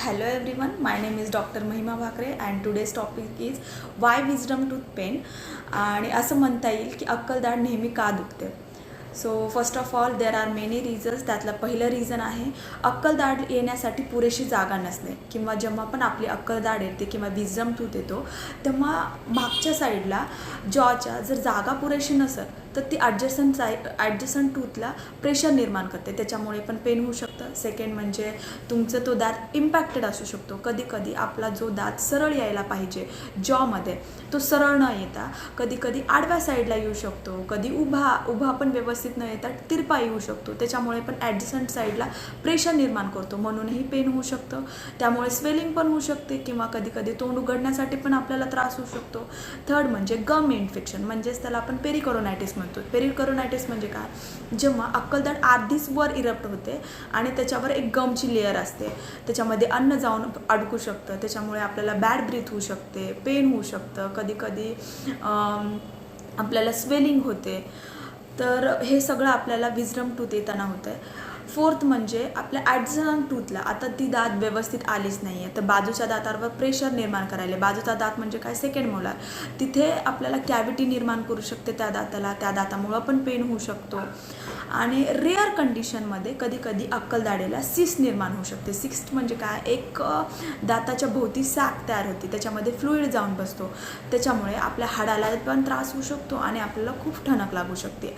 Hello everyone, my name is Dr. Mahima Bhakre and today's topic is why wisdom tooth pain. आणि असं म्हणता येईल की अक्कलदाढ नेहमी का दुखते. So first of all there are many reasons. त्यातलं पहिलं रिझन आहे अक्कलदाढ येण्यासाठी पुरेशी जागा नसणे, किंवा जेव्हा पण आपली अक्कलदाढ येते किंवा विजडम टूथ येतो तेव्हा मागच्या साईडला जॉच्या जर जागा पुरेशी नसेल तर ती ॲडजस्टंट टूथला प्रेशर निर्माण करते, त्याच्यामुळे पण पेन होऊ शकतं. सेकंड म्हणजे तुमचं तो दात इम्पॅक्टेड असू शकतो. कधी कधी आपला जो दात सरळ यायला पाहिजे जॉमध्ये तो सरळ न येता कधी कधी आडव्या साईडला येऊ शकतो, कधी उभा पण व्यवस्थित न येता तिरपा येऊ शकतो, त्याच्यामुळे पण ॲडजस्टंट साईडला प्रेशर निर्माण करतो, म्हणूनही पेन होऊ शकतं. त्यामुळे स्वेलिंग पण होऊ शकते किंवा कधी कधी तोंड उघडण्यासाठी पण आपल्याला त्रास होऊ शकतो. थर्ड म्हणजे गम इन्फेक्शन, म्हणजेच त्याला आपण पेरिकोरोनायटिस म्हणतो. पेरिकोरोनायटिस म्हणजे काय, जेव्हा अक्कलदाढ अर्धीच वर इरप्ट होते आणि त्याच्यावर एक गमची लेअर असते, त्याच्यामध्ये अन्न जाऊन अडकू शकतं, त्याच्यामुळे आपल्याला बॅड ब्रीथ होऊ शकते, पेन होऊ शकतं, कधी कधी आपल्याला स्वेलिंग होते. तर हे सगळं आपल्याला विजडम टूथ येताना होतं आहे. फोर्थ म्हणजे आपल्या ॲडजस्टंट टूथला आता ती दात व्यवस्थित आलीच नाही आहे तर बाजूच्या दातावर प्रेशर निर्माण करायला, बाजूचा दात म्हणजे काय सेकंड मोलार, तिथे आपल्याला कॅव्हिटी निर्माण करू शकते त्या दाताला, त्या दातामुळं पण पेन होऊ शकतो. आणि रेअर कंडिशनमध्ये कधी कधी अक्कलदाढेला सिस्ट निर्माण होऊ शकते. सिस्ट म्हणजे काय, एक दाताच्या भोवती सॅक तयार होते, त्याच्यामध्ये फ्लुईड जाऊन बसतो, त्याच्यामुळे आपल्या हाडाला पण त्रास होऊ शकतो आणि आपल्याला खूप ठणक लागू शकते.